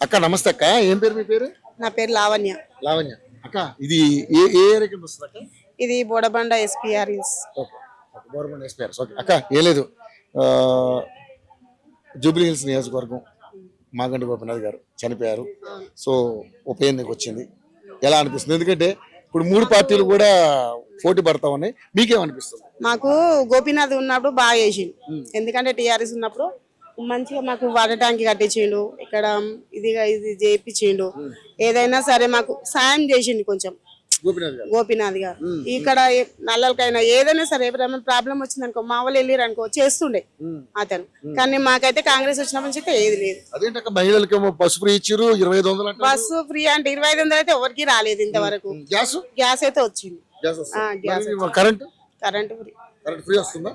అక్క నమస్తే అక్క, ఏం పేరు మీ పేరు? నా పేరు లావణ్య. లావణ్య. అక్క ఇది ఏ ఏ ఏరియా కింద వస్తుంది అక్క? ఇది Bodabanda SPR hills. Okay, government SPRs. Okay అక్క, ఏం లేదు, జూబ్లీ హిల్స్ నియోజకవర్గం మాగంటి గోపీనాథ్ గారు చనిపోయారు. సో ఉప ఎన్నిక వచ్చింది, ఎలా అనిపిస్తుంది? ఎందుకంటే ఇప్పుడు 3 పార్టీలు కూడా పోటీ పడతా ఉన్నాయి, మీకేమనిపిస్తుంది? మాకు గోపీనాథ్ ఉన్నప్పుడు బాగా చేసిండు. ఎందుకంటే టీఆర్ఎస్ ఉన్నప్పుడు మంచిగా మాకు వాటర్ ట్యాంక్ కట్టించిండు, ఇక్కడ ఇది చేయించిండు. ఏదైనా సరే మాకు సాయం చేసిండు కొంచెం గోపీనాథ్ గారు. ఇక్కడ నల్లలకైనా ఏదైనా సరే ఎవరైనా ప్రాబ్లం వచ్చిందనుకో మా వాళ్ళు వెళ్ళిరు అనుకో చేస్తుండే అతను. కానీ మాకైతే కాంగ్రెస్ వచ్చినప్పటి నుంచి అయితే ఏది లేదు. అదేంటక్క, మహిళలకి బస్సు ఫ్రీ ఇచ్చారు, 2500 బస్సు ఫ్రీ అంటే 2500 అయితే ఎవరికి రాలేదు ఇంతవరకు. గ్యాస్ అయితే వచ్చింది, కరెంట్ ఫ్రీ వస్తుందా?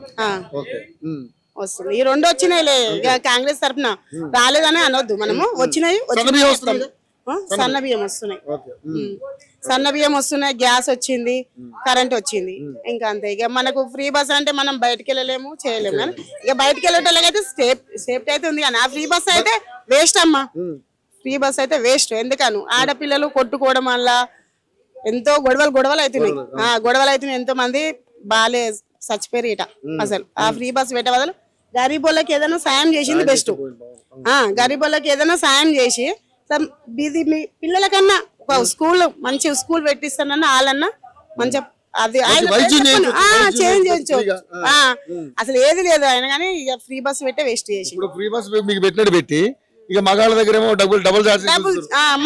వస్తుంది. ఈ 2 వచ్చినాయిలే కాంగ్రెస్ తరఫున, రాలేదని అనొద్దు మనము. వచ్చినాయి, సన్న బియ్యం వస్తున్నాయి, సన్న బియ్యం వస్తున్నాయి, గ్యాస్ వచ్చింది, కరెంట్ వచ్చింది. ఇంకా అంతే. ఇక మనకు ఫ్రీ బస్ అంటే మనం బయటకు వెళ్ళలేము, చేయలేము. కానీ ఇక బయటకు వెళ్ళేటోళ్ళకైతే సేఫ్టీ అయితే ఉంది. కానీ ఆ ఫ్రీ బస్ అయితే వేస్ట్ అమ్మా, ఫ్రీ బస్ అయితే వేస్ట్. ఎందుకను ఆడపిల్లలు కొట్టుకోవడం వల్ల ఎంతో గొడవలు అవుతున్నాయి. గొడవలు అవుతున్నాయి, ఎంతో మంది బాలే చచ్చిపోయారు ఇట. అసలు ఆ ఫ్రీ బస్ పెట్టే బదులు గరీబోళ్ళకి ఏదైనా సాయం చేసింది బెస్ట్. గరీబోళ్ళకి ఏదైనా సాయం చేసి బీది పిల్లలకన్నా ఒక స్కూల్, మంచి స్కూల్ పెట్టిస్తానన్నా వాళ్ళన్నా మంచిగా అది చేంజ్ చేయొచ్చు. అసలు ఏది లేదు ఆయన, కానీ ఇక ఫ్రీ బస్ పెట్టే వేస్ట్ చేసి. ఫ్రీ బస్ మీకు పెట్టినట్టు పెట్టి ఇక మగాళ్ళ దగ్గర ఏమో డబుల్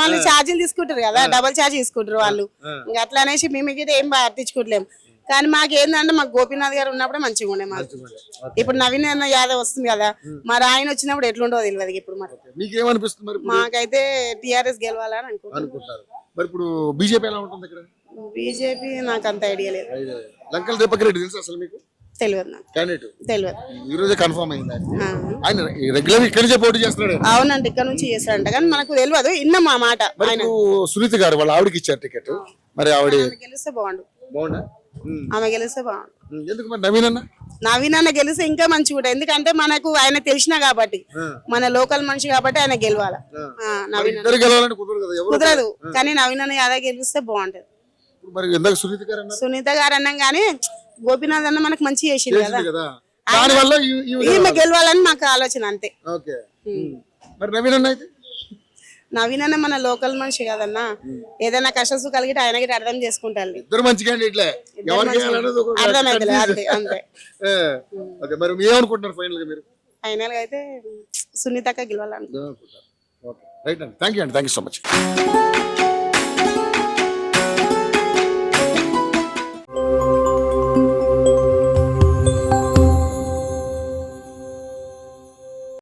మళ్ళీ ఛార్జీలు తీసుకుంటారు కదా, డబుల్ ఛార్జ్ తీసుకుంటారు వాళ్ళు. ఇంకా అట్లా అనేసి మేము ఏం పట్టించుకోవట్లేము. కానీ మాకు ఏంటంటే మాకు గోపీనాథ్ గారు ఉన్నప్పుడే మంచిగా ఉండే మాకు. ఇప్పుడు నవీన్ యాదవ్ వస్తుంది కదా, మరి ఆయన వచ్చినప్పుడు ఎట్లుండో తెలియదు. ఇప్పుడు మరి మాకైతే టీఆర్ఎస్ గెలవాలని అనుకుంటున్నారు. బీజేపీ నాకు అంత ఐడియా లేదు, అవునండి, ఇక్కడ నుంచి చేస్తాడంట కానీ మనకు తెలియదు. ఇన్న మా మాట. సునీత గారు వాళ్ళ ఆవిడకి ఇచ్చారు టికెట్, మరి ఆవిడ గెలిస్తే బాగుండు. ఆమె గెలిస్తే బాగుండు. నవీన్ అన్న గెలిస్తే ఇంకా మంచిగా ఉంటుంది. ఎందుకంటే మనకు ఆయన తెలిసినా కాబట్టి, మన లోకల్ మనిషి కాబట్టి ఆయన గెలవాలా. కుదరదు, కానీ నవీన్ అన్న యాదవ్ గెలిస్తే బాగుంటది. సునీత గారు అన్నాం కానీ గోపీనాథ్ అన్న మనకు మంచి చేసింది కదా, ఈమె గెలవాలని మాకు ఆలోచన అంతే. నవీన్ అన్న మన లోకల్ మనిషి కదన్నా, ఏదైనా కష్ట సుఖాలు గిట్ట ఆయన గిట్ట అర్థం చేసుకుంటారు. అర్థమైతే అంతే. ఫైనల్ గా అయితే సునీతక్క గెలవాలనుకుంటున్నాను. Thank you so much.